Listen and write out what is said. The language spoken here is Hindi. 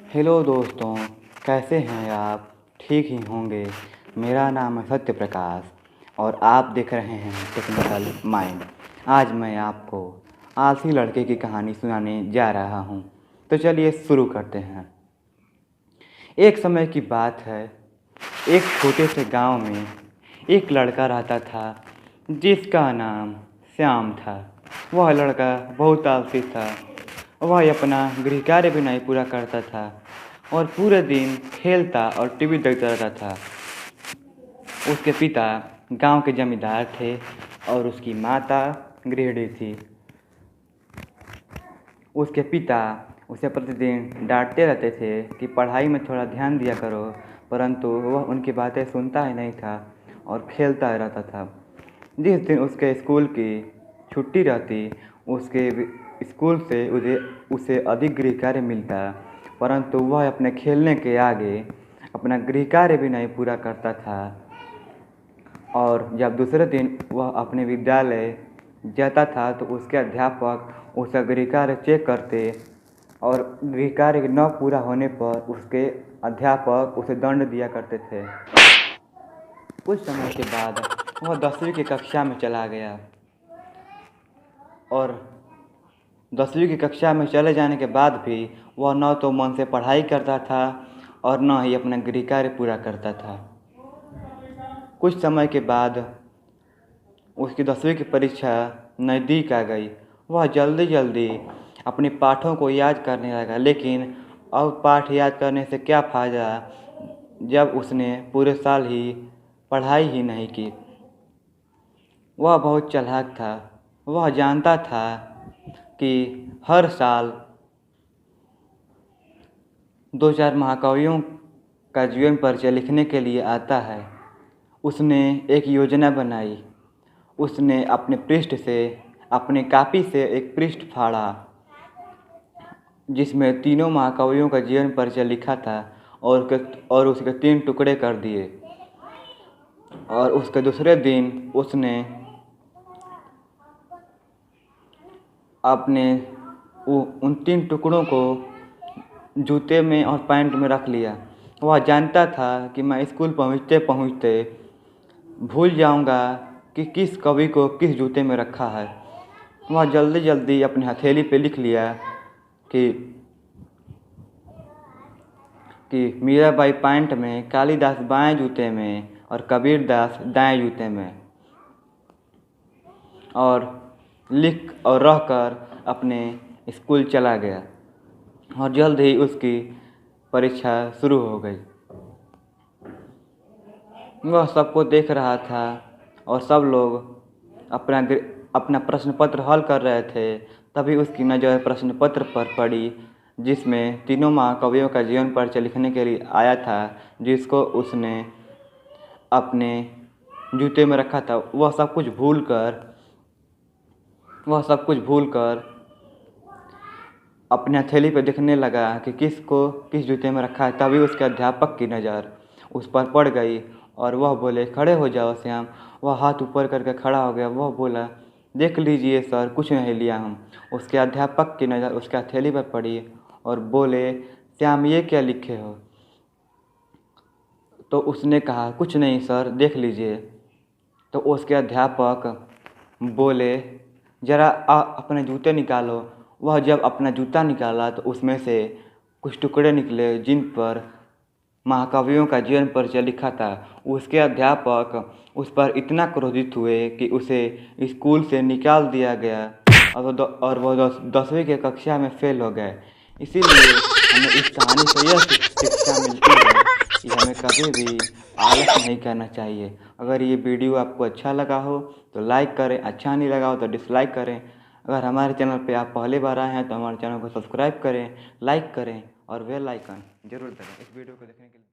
हेलो दोस्तों, कैसे हैं आप? ठीक ही होंगे। मेरा नाम है सत्य प्रकाश और आप देख रहे हैं टेक्निकल माइंड। आज मैं आपको आलसी लड़के की कहानी सुनाने जा रहा हूं। तो चलिए शुरू करते हैं। एक समय की बात है, एक छोटे से गांव में एक लड़का रहता था जिसका नाम श्याम था। वह लड़का बहुत आलसी था। वह अपना गृह कार्य भी नहीं पूरा करता था और पूरे दिन खेलता और टीवी देखता रहता था। उसके पिता गांव के जमींदार थे और उसकी माता गृहिणी थी। उसके पिता उसे प्रतिदिन डांटते रहते थे कि पढ़ाई में थोड़ा ध्यान दिया करो, परंतु वह उनकी बातें सुनता ही नहीं था और खेलता रहता था। जिस दिन उसके स्कूल की छुट्टी रहती, उसके स्कूल से उसे अधिक गृह कार्य मिलता, परंतु वह अपने खेलने के आगे अपना गृह कार्य भी नहीं पूरा करता था। और जब दूसरे दिन वह अपने विद्यालय जाता था तो उसके अध्यापक उसका गृह कार्य चेक करते और गृह कार्य न पूरा होने पर उसके अध्यापक उसे दंड दिया करते थे। कुछ समय के बाद वह 10वीं की कक्षा में चला गया और 10वीं की कक्षा में चले जाने के बाद भी वह न तो मन से पढ़ाई करता था और न ही अपना गृह कार्य पूरा करता था। कुछ समय के बाद उसकी 10वीं की परीक्षा नज़दीक आ गई। वह जल्दी जल्दी अपने पाठों को याद करने लगा, लेकिन अब पाठ याद करने से क्या फ़ायदा जब उसने पूरे साल ही पढ़ाई ही नहीं की। वह बहुत चालाक था। वह जानता था कि हर साल 2-4 महाकवियों का जीवन परिचय लिखने के लिए आता है। उसने एक योजना बनाई। उसने अपने कापी से एक पृष्ठ फाड़ा जिसमें तीनों महाकवियों का जीवन परिचय लिखा था और उसके 3 टुकड़े कर दिए। और उसके दूसरे दिन उसने अपने उन 3 टुकड़ों को जूते में और पैंट में रख लिया। वह जानता था कि मैं स्कूल पहुँचते पहुँचते भूल जाऊंगा कि किस कवि को किस जूते में रखा है। वह जल्दी जल्दी अपनी हथेली पे लिख लिया कि मीराबाई पैंट में, कालिदास बाएं जूते में और कबीरदास दाएं जूते में, और लिख और रह कर अपने स्कूल चला गया। और जल्द ही उसकी परीक्षा शुरू हो गई। वह सबको देख रहा था और सब लोग अपना प्रश्न पत्र हल कर रहे थे। तभी उसकी नज़र प्रश्न पत्र पर पड़ी जिसमें तीनों महाकवियों का जीवन परिचय लिखने के लिए आया था, जिसको उसने अपने जूते में रखा था। वह सब कुछ भूल कर अपने हथेली पर देखने लगा कि किसको किस जूते में रखा है। तभी उसके अध्यापक की नज़र उस पर पड़ गई और वह बोले, खड़े हो जाओ श्याम। वह हाथ ऊपर करके खड़ा हो गया। वह बोला, देख लीजिए सर, कुछ नहीं लिया हम। उसके अध्यापक की नज़र उसके हथेली पर पड़ी और बोले, श्याम ये क्या लिखे हो? तो उसने कहा, कुछ नहीं सर, देख लीजिए। तो उसके अध्यापक बोले, ज़रा अपने जूते निकालो। वह जब अपना जूता निकाला तो उसमें से कुछ टुकड़े निकले जिन पर महाकवियों का जीवन परिचय लिखा था। उसके अध्यापक उस पर इतना क्रोधित हुए कि उसे स्कूल से निकाल दिया गया और वह 10वीं की कक्षा में फेल हो गए। इसीलिए हमें इस कहानी से यह शिक्षा मिलती है कि हमें कभी भी आलस नहीं करना चाहिए। अगर ये वीडियो आपको अच्छा लगा हो तो लाइक करें, अच्छा नहीं लगा हो तो डिसलाइक करें। अगर हमारे चैनल पे आप पहली बार आए हैं तो हमारे चैनल को सब्सक्राइब करें, लाइक करें और बेल आइकन जरूर दबाएं। इस वीडियो को देखने के लिए